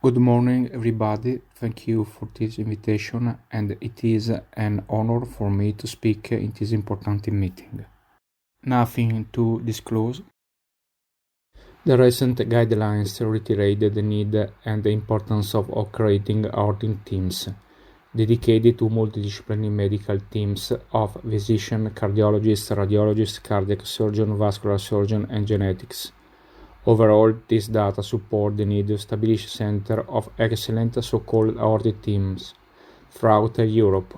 Good morning, everybody. Thank you for this invitation, and it is an honor for me to speak in this important meeting. Nothing to disclose. The recent guidelines reiterated the need and the importance of creating aortic teams dedicated to multidisciplinary medical teams of physician, cardiologists, radiologists, cardiac surgeon, vascular surgeon, and genetics. Overall, this data support the need to establish centers of excellent so-called aortic teams throughout Europe.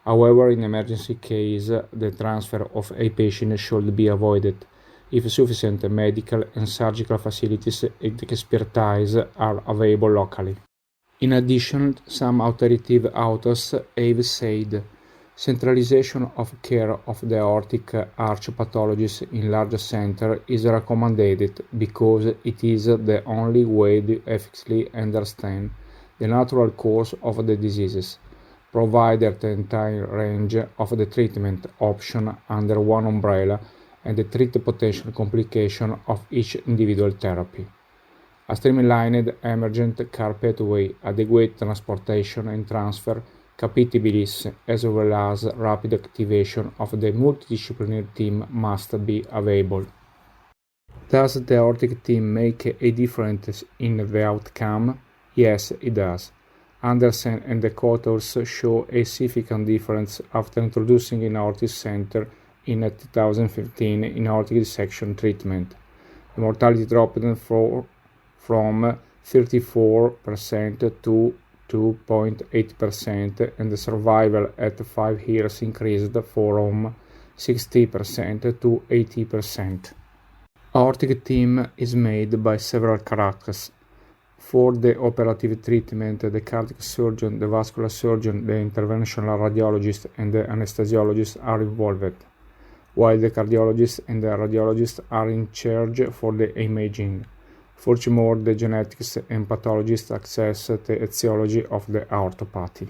However, in emergency case, the transfer of a patient should be avoided if sufficient medical and surgical facilities and expertise are available locally. In addition, some authoritative authors have said centralization of care of the aortic arch pathologies in large centers is recommended because it is the only way to effectively understand the natural course of the diseases, provided the entire range of the treatment options under one umbrella and treat the potential complications of each individual therapy. A streamlined emergent care pathway, adequate transportation and transfer capabilities, as well as rapid activation of the multidisciplinary team must be available. Does the aortic team make a difference in the outcome? Yes, it does. Andersen and the co-authors show a significant difference after introducing an aortic center in 2015 in aortic dissection treatment. The mortality dropped from 34% to 2.8%, and the survival at 5 years increased from 60% to 80%. Aortic team is made by several characters. For the operative treatment, the cardiac surgeon, the vascular surgeon, the interventional radiologist, and the anesthesiologist are involved, while the cardiologist and the radiologist are in charge for the imaging. Furthermore, the genetics and pathologists access the etiology of the aortopathy.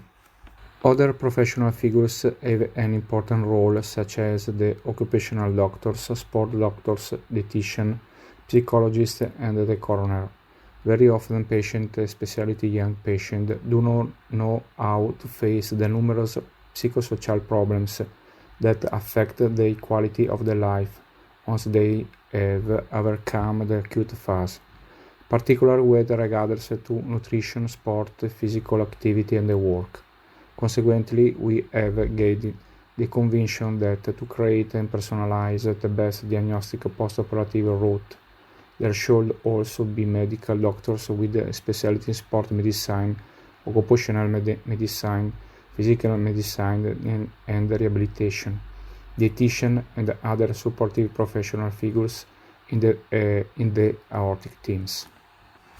Other professional figures have an important role, such as the occupational doctors, sport doctors, dietitian, psychologists, and the coroner. Very often patients, especially young patients, do not know how to face the numerous psychosocial problems that affect the quality of their life once they have overcome the acute phase, particularly with regards to nutrition, sport, physical activity, and work. Consequently, we have gained the conviction that to create and personalize the best diagnostic post-operative route, there should also be medical doctors with specialty in sport medicine, occupational medicine, physical medicine, and rehabilitation, dietitian, and other supportive professional figures in the aortic teams.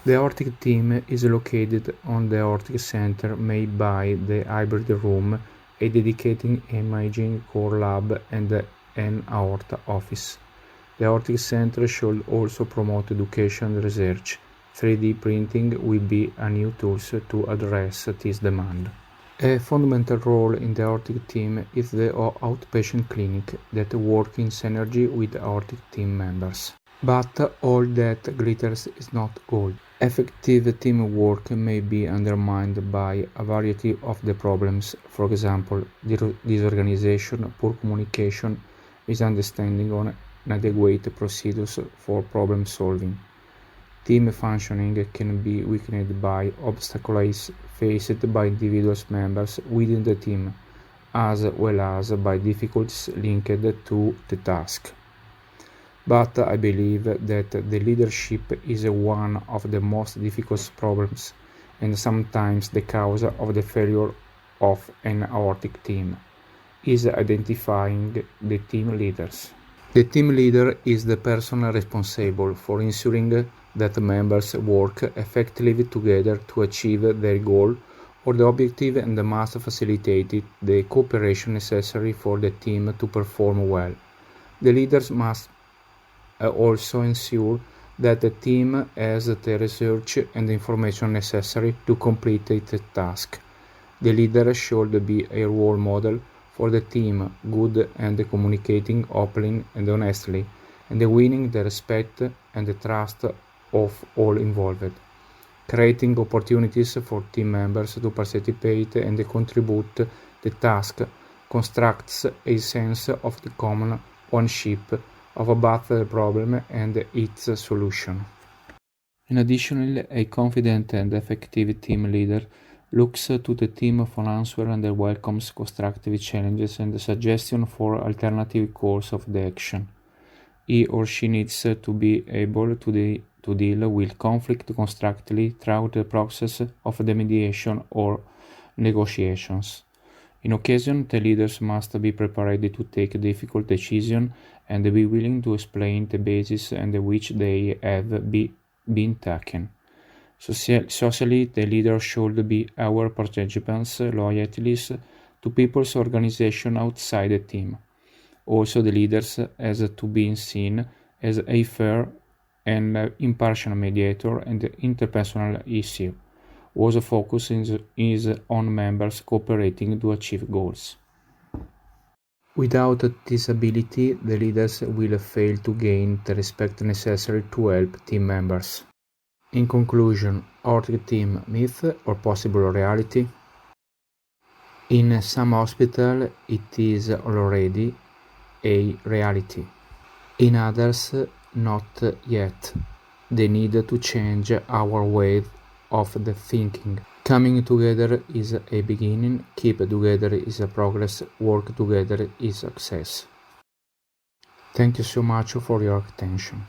The aortic team is located on the aortic center made by the hybrid room, a dedicated imaging core lab, and an aorta office. The aortic center should also promote education and research. 3D printing will be a new tool to address this demand. A fundamental role in the aortic team is the outpatient clinic that works in synergy with the aortic team members. But all that glitters is not gold. Effective teamwork may be undermined by a variety of the problems, for example, disorganization, poor communication, misunderstanding on inadequate procedures for problem solving. Team functioning can be weakened by obstacles faced by individual members within the team, as well as by difficulties linked to the task. But I believe that the leadership is one of the most difficult problems and sometimes the cause of the failure of an aortic team is identifying the team leaders. The team leader is the person responsible for ensuring that members work effectively together to achieve their goal or the objective and must facilitate the cooperation necessary for the team to perform well. The leaders must also ensure that the team has the research and information necessary to complete the task. The leader should be a role model for the team, good and communicating openly and honestly, and winning the respect and the trust of all involved. creating opportunities for team members to participate and contribute the task constructs a sense of the common ownership of both the problem and its solution. In addition, a confident and effective team leader looks to the team for answers and welcomes constructive challenges and suggestions for alternative course of the action. He or she needs to be able to deal with conflict constructively throughout the process of the mediation or negotiations. In occasion, the leaders must be prepared to take difficult decisions and be willing to explain the basis on which they have been taken. Socially, the leader should be our participants' loyalties to people's organization outside the team. Also, the leaders has to be seen as a fair and impartial mediator and interpersonal issue, whose focus is on members cooperating to achieve goals. Without this ability, the leaders will fail to gain the respect necessary to help team members. In conclusion, org team myth or possible reality? In some hospitals, it is already a reality. In others, not yet. They need to change our way of the thinking. Coming together is a beginning, keep together is a progress, work together is success. Thank you so much for your attention.